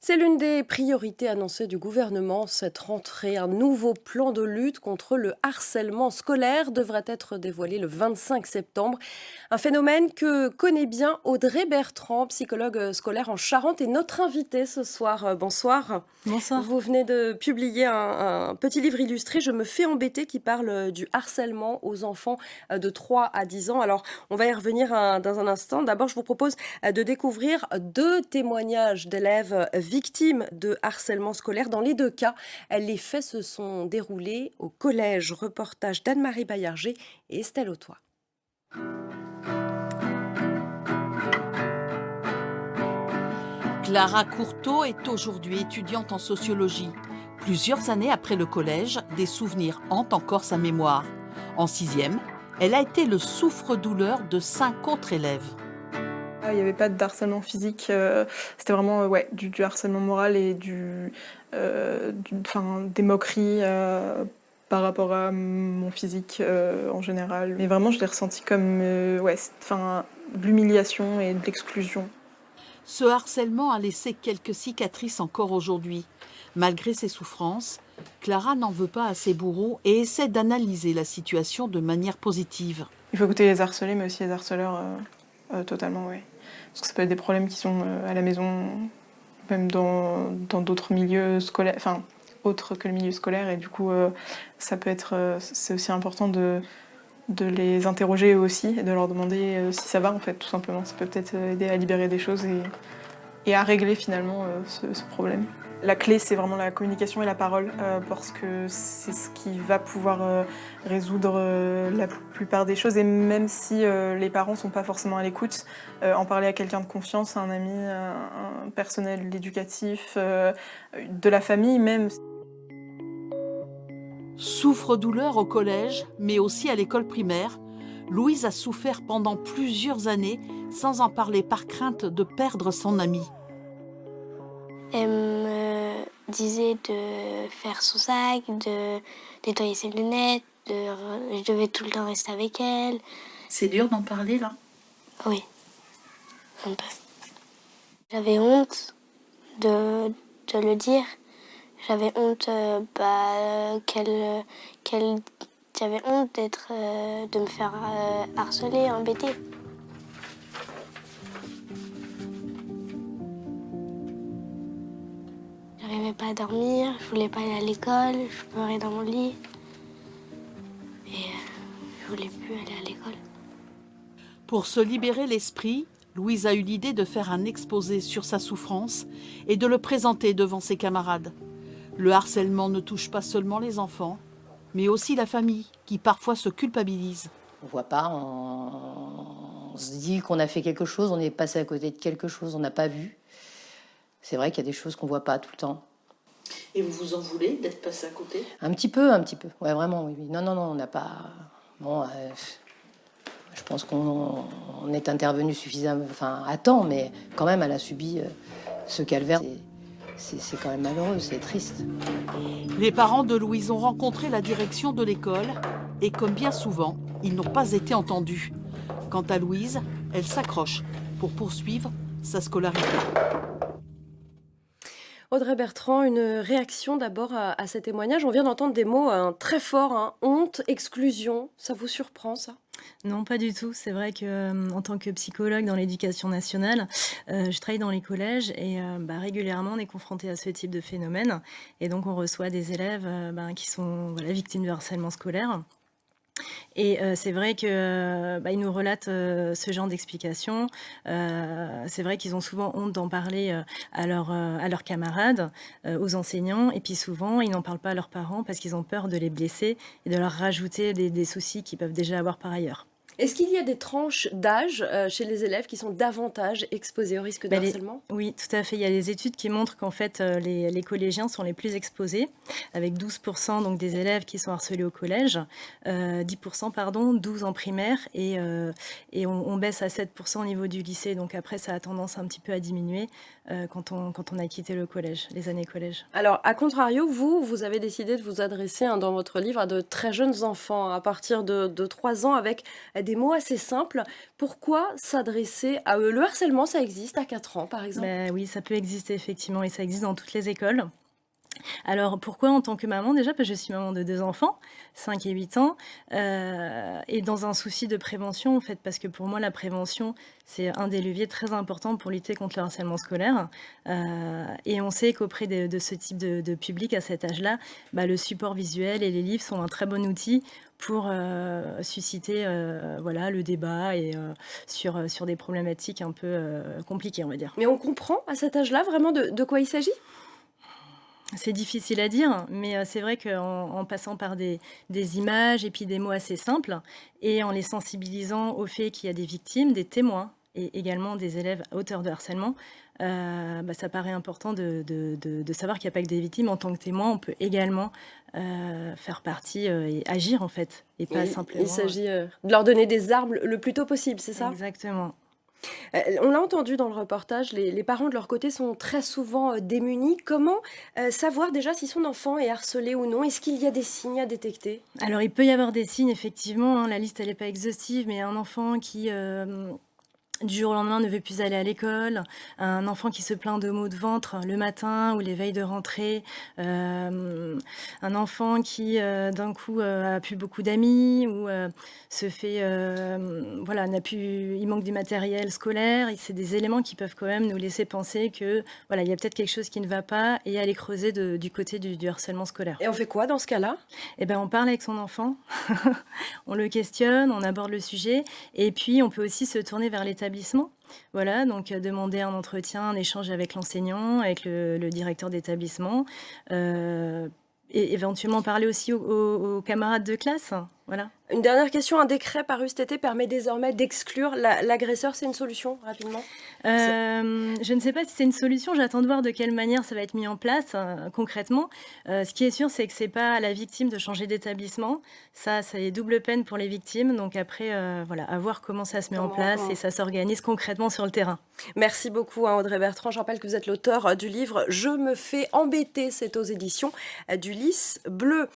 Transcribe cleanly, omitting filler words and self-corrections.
C'est l'une des priorités annoncées du gouvernement cette rentrée. Un nouveau plan de lutte contre le harcèlement scolaire devrait être dévoilé le 25 septembre. Un phénomène que connaît bien Audrey Bertrand, psychologue scolaire en Charente, et notre invitée ce soir. Bonsoir. Bonsoir. Vous venez de publier un petit livre illustré, Je me fais embêter, qui parle du harcèlement aux enfants de 3 à 10 ans. Alors, on va y revenir dans un instant. D'abord, je vous propose de découvrir 2 témoignages d'élèves victimes de harcèlement scolaire. Dans les 2 cas, les faits se sont déroulés au collège. Reportage d'Anne-Marie Baillarger et Estelle Autois. Clara Courteau est aujourd'hui étudiante en sociologie. Plusieurs années après le collège, des souvenirs hantent encore sa mémoire. En 6e, elle a été le souffre-douleur de 5 autres élèves. Il n'y avait pas d'harcèlement physique, c'était vraiment du harcèlement moral et des moqueries par rapport à mon physique en général. Mais vraiment, je l'ai ressenti comme de l'humiliation et de l'exclusion. Ce harcèlement a laissé quelques cicatrices encore aujourd'hui. Malgré ses souffrances, Clara n'en veut pas à ses bourreaux et essaie d'analyser la situation de manière positive. Il faut écouter les harcelés, mais aussi les harceleurs, totalement, oui. Parce que ça peut être des problèmes qui sont à la maison, même dans d'autres milieux scolaires, enfin, autres que le milieu scolaire, et du coup, ça peut être, c'est aussi important de les interroger eux aussi, et de leur demander si ça va, en fait, tout simplement. Ça peut peut-être aider à libérer des choses et à régler finalement ce problème. La clé, c'est vraiment la communication et la parole, parce que c'est ce qui va pouvoir résoudre la plupart des choses. Et même si les parents ne sont pas forcément à l'écoute, en parler à quelqu'un de confiance, à un ami, un personnel éducatif, de la famille même. Souffre-douleur au collège, mais aussi à l'école primaire, Louise a souffert pendant plusieurs années sans en parler par crainte de perdre son amie. Elle me disait de faire son sac, de nettoyer ses lunettes, je devais tout le temps rester avec elle. C'est dur d'en parler là? Oui, un peu. J'avais honte de le dire. J'avais honte j'avais honte de me faire harceler, embêter. J'arrivais pas à dormir, je voulais pas aller à l'école, je pleurais dans mon lit. Et je voulais plus aller à l'école. Pour se libérer l'esprit, Louise a eu l'idée de faire un exposé sur sa souffrance et de le présenter devant ses camarades. Le harcèlement ne touche pas seulement les enfants, mais aussi la famille, qui parfois se culpabilise. On voit pas, on se dit qu'on a fait quelque chose, on est passé à côté de quelque chose, on n'a pas vu. C'est vrai qu'il y a des choses qu'on voit pas tout le temps. Et vous vous en voulez d'être passé à côté? Un petit peu. Ouais, vraiment, oui. Non, on n'a pas... Bon, je pense qu'on est intervenu suffisamment, à temps, mais quand même, elle a subi ce calvaire. C'est quand même malheureux, c'est triste. Les parents de Louise ont rencontré la direction de l'école et comme bien souvent, ils n'ont pas été entendus. Quant à Louise, elle s'accroche pour poursuivre sa scolarité. Audrey Bertrand, une réaction d'abord à ces témoignages. On vient d'entendre des mots très forts, honte, exclusion. Ça vous surprend, ça? Non, pas du tout. C'est vrai que en tant que psychologue dans l'éducation nationale, je travaille dans les collèges et régulièrement on est confronté à ce type de phénomène. Et donc on reçoit des élèves qui sont victimes de harcèlement scolaire. Et c'est vrai que ils nous relatent ce genre d'explications. C'est vrai qu'ils ont souvent honte d'en parler à leurs camarades, aux enseignants. Et puis souvent, ils n'en parlent pas à leurs parents parce qu'ils ont peur de les blesser et de leur rajouter des soucis qu'ils peuvent déjà avoir par ailleurs. Est-ce qu'il y a des tranches d'âge chez les élèves qui sont davantage exposés au risque de harcèlement? Oui, tout à fait. Il y a des études qui montrent qu'en fait, les collégiens sont les plus exposés, avec 12% donc, des élèves qui sont harcelés au collège, 10%, 12 en primaire, et on baisse à 7% au niveau du lycée. Donc après, ça a tendance un petit peu à diminuer quand on a quitté le collège, les années collège. Alors, à contrario, vous avez décidé de vous adresser dans votre livre à de très jeunes enfants, à partir de 3 ans, avec des mots assez simples. Pourquoi s'adresser à eux? Le harcèlement, ça existe à 4 ans, par exemple? Bah, oui, ça peut exister effectivement et ça existe dans toutes les écoles. Alors pourquoi en tant que maman déjà? Parce que je suis maman de 2 enfants, 5 et 8 ans, et dans un souci de prévention en fait, parce que pour moi la prévention, c'est un des leviers très importants pour lutter contre le harcèlement scolaire, et on sait qu'auprès de ce type de public à cet âge-là, bah, le support visuel et les livres sont un très bon outil pour, susciter, voilà le débat et sur des problématiques un peu, compliquées on va dire. Mais on comprend à cet âge-là vraiment de quoi il s'agit? C'est difficile à dire, mais c'est vrai qu'en passant par des images et puis des mots assez simples et en les sensibilisant au fait qu'il y a des victimes, des témoins et également des élèves auteurs de harcèlement, bah, ça paraît important de savoir qu'il n'y a pas que des victimes. En tant que témoin, on peut également, faire partie, et agir en fait et pas simplement, Il s'agit, de leur donner des armes le plus tôt possible, c'est ça? Exactement. On l'a entendu dans le reportage, les parents de leur côté sont très souvent, démunis. Comment, savoir déjà si son enfant est harcelé ou non? Est-ce qu'il y a des signes à détecter? Alors il peut y avoir des signes effectivement, hein, la liste elle est pas exhaustive, mais un enfant qui, du jour au lendemain ne veut plus aller à l'école, un enfant qui se plaint de maux de ventre le matin ou les veilles de rentrée, un enfant qui, d'un coup, a plus beaucoup d'amis ou, se fait, voilà, il manque du matériel scolaire et c'est des éléments qui peuvent quand même nous laisser penser que, voilà, il y a peut-être quelque chose qui ne va pas et aller creuser du côté du harcèlement scolaire. Et on fait quoi dans ce cas-là? Eh ben, on parle avec son enfant, on le questionne, on aborde le sujet et puis on peut aussi se tourner vers l'établissement. Voilà, donc demander un entretien, un échange avec l'enseignant, avec le directeur d'établissement, et éventuellement parler aussi aux camarades de classe, voilà. Une dernière question, un décret paru cet été permet désormais d'exclure l'agresseur, c'est une solution, rapidement? Je ne sais pas si c'est une solution, j'attends de voir de quelle manière ça va être mis en place, concrètement. Ce qui est sûr, c'est que c'est pas à la victime de changer d'établissement. Ça c'est double peine pour les victimes, donc après, voilà, à voir comment ça se met en place et ça s'organise concrètement sur le terrain. Merci beaucoup, hein, Audrey Bertrand. Je rappelle que vous êtes l'auteur du livre « Je me fais embêter », c'est aux éditions du Lys Bleu.